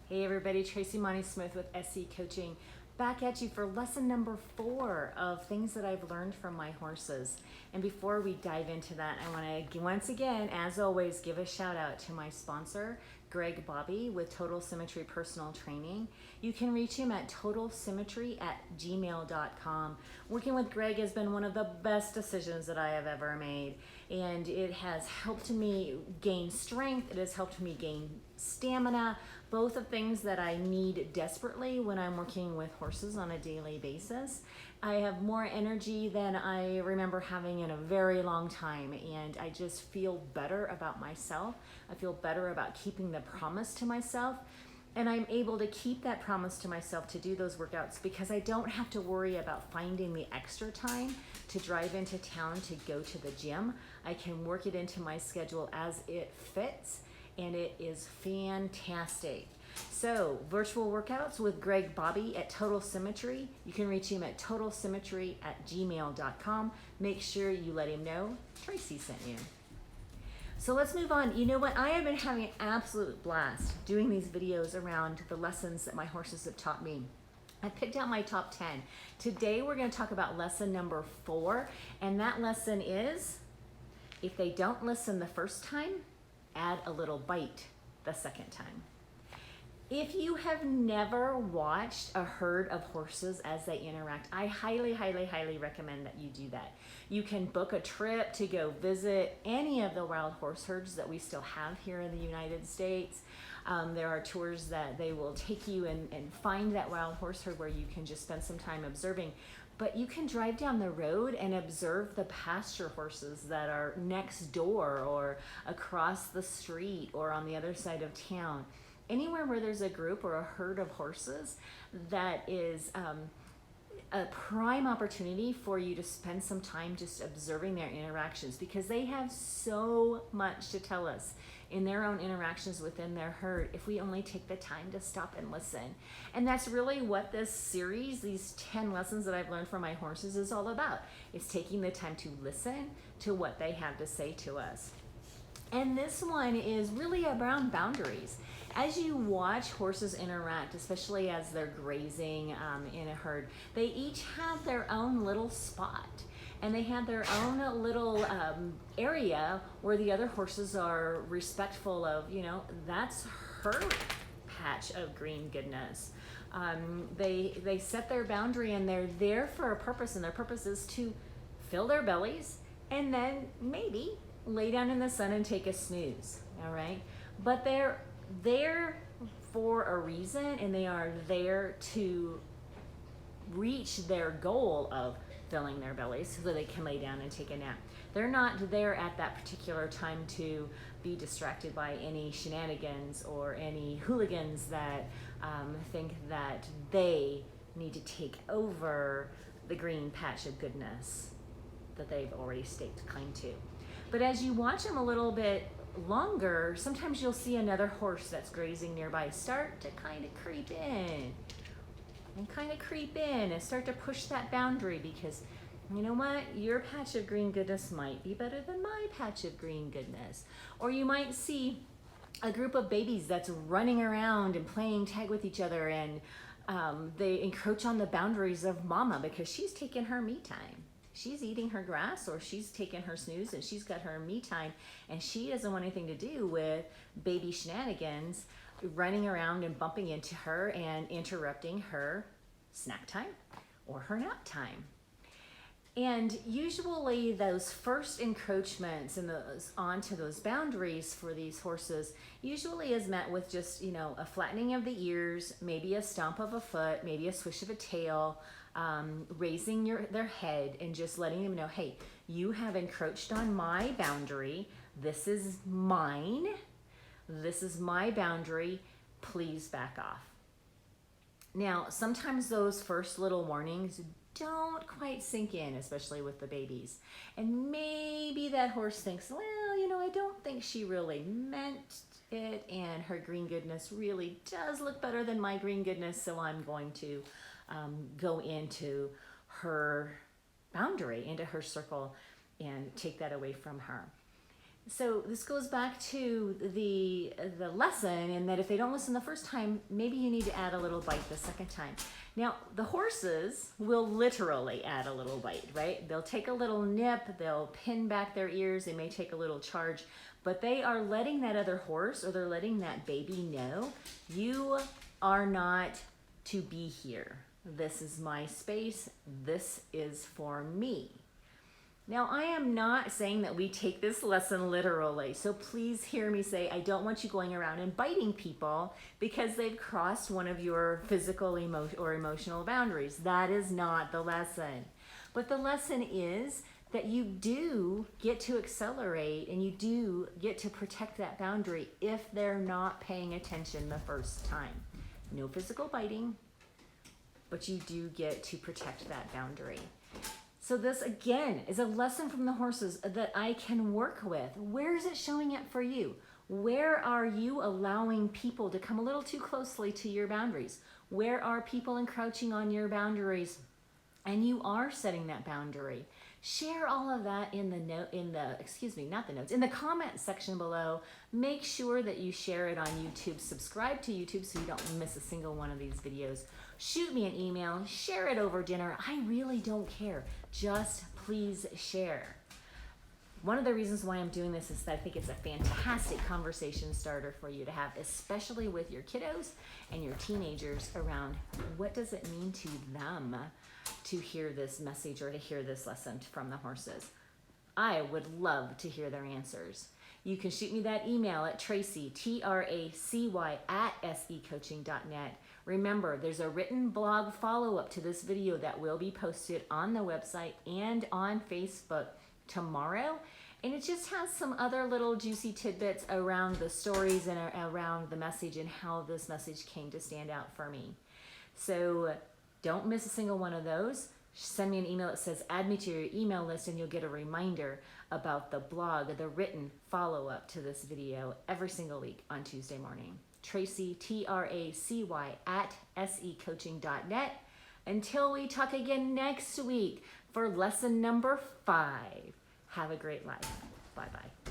Hey everybody, Tracy Monty Smith with SE Coaching, back at you for lesson number 4 of things that I've learned from my horses. And before we dive into that, I want to once again, as always, give a shout out to my sponsor, Greg Bobby with Total Symmetry Personal Training. You can reach him at totalsymmetry@gmail.com. Working with Greg has been one of the best decisions that I have ever made, and it has helped me gain strength. It has helped me gain stamina, both of things that I need desperately when I'm working with horses on a daily basis. I have more energy than I remember having in a very long time, and I just feel better about myself. I feel better about keeping the promise to myself, and I'm able to keep that promise to myself to do those workouts because I don't have to worry about finding the extra time to drive into town to go to the gym. I can work it into my schedule as it fits, and it is fantastic. So, virtual workouts with Greg Bobby at Total Symmetry. You can reach him at totalsymmetry@gmail.com. Make sure you let him know Tracy sent you. So let's move on. You know what? I have been having an absolute blast doing these videos around the lessons that my horses have taught me. I picked out my top 10. Today we're going to talk about lesson number 4, and that lesson is, if they don't listen the first time, add a little bite the second time. If you have never watched a herd of horses as they interact, I highly, highly, highly recommend that you do that. You can book a trip to go visit any of the wild horse herds that we still have here in the United States. There are tours that they will take you and find that wild horse herd where you can just spend some time observing. But you can drive down the road and observe the pasture horses that are next door or across the street or on the other side of town. Anywhere where there's a group or a herd of horses, that is a prime opportunity for you to spend some time just observing their interactions, because they have so much to tell us in their own interactions within their herd if we only take the time to stop and listen. And that's really what this series, these 10 lessons that I've learned from my horses, is all about. It's taking the time to listen to what they have to say to us. And this one is really around boundaries. As you watch horses interact, especially as they're grazing in a herd, they each have their own little spot, and they have their own little area where the other horses are respectful of, that's her patch of green goodness. They set their boundary, and they're there for a purpose, and their purpose is to fill their bellies and then maybe lay down in the sun and take a snooze, all right? But they're there for a reason, and they are there to reach their goal of filling their bellies so that they can lay down and take a nap. They're not there at that particular time to be distracted by any shenanigans or any hooligans that think that they need to take over the green patch of goodness that they've already staked claim to. But as you watch them a little bit longer, sometimes you'll see another horse that's grazing nearby start to kind of creep in and start to push that boundary, because you know what? Your patch of green goodness might be better than my patch of green goodness. Or you might see a group of babies that's running around and playing tag with each other, and they encroach on the boundaries of mama because she's taking her me time. She's eating her grass, or she's taking her snooze, and she's got her me time, and she doesn't want anything to do with baby shenanigans running around and bumping into her and interrupting her snack time or her nap time. And usually those first encroachments and those onto those boundaries for these horses usually is met with just, a flattening of the ears, maybe a stomp of a foot, maybe a swish of a tail, raising their head and just letting them know, hey, you have encroached on my boundary. This is mine. This is my boundary. Please back off. Now, sometimes those first little warnings don't quite sink in, especially with the babies. And maybe that horse thinks, well, I don't think she really meant it, and her green goodness really does look better than my green goodness, so I'm going to go into her boundary, into her circle, and take that away from her. So this goes back to the lesson, in that if they don't listen the first time, maybe you need to add a little bite the second time. Now, the horses will literally add a little bite, right? They'll take a little nip, they'll pin back their ears, they may take a little charge, but they are letting that other horse, or they're letting that baby know, you are not to be here. This is my space. This is for me. Now, I am not saying that we take this lesson literally, so please hear me say I don't want you going around and biting people because they've crossed one of your physical or emotional boundaries. That is not the lesson. But the lesson is that you do get to accelerate and you do get to protect that boundary if they're not paying attention the first time. No physical biting, but you do get to protect that boundary. So this, again, is a lesson from the horses that I can work with. Where is it showing up for you? Where are you allowing people to come a little too closely to your boundaries? Where are people encroaching on your boundaries and you are setting that boundary? Share all of that in the comment section below. Make sure that you share it on YouTube. Subscribe to YouTube so you don't miss a single one of these videos. Shoot me an email, share it over dinner. I really don't care. Just please share. One of the reasons why I'm doing this is that I think it's a fantastic conversation starter for you to have, especially with your kiddos and your teenagers, around what does it mean to them to hear this message or to hear this lesson from the horses. I would love to hear their answers. You can shoot me that email at Tracy, TRACY, @secoaching.net. Remember, there's a written blog follow-up to this video that will be posted on the website and on Facebook tomorrow. And it just has some other little juicy tidbits around the stories and around the message and how this message came to stand out for me. So don't miss a single one of those. Send me an email that says add me to your email list and you'll get a reminder about the blog, the written follow-up to this video every single week on Tuesday morning. Tracy, TRACY, @secoaching.net. Until we talk again next week for lesson number 5. Have a great life. Bye-bye.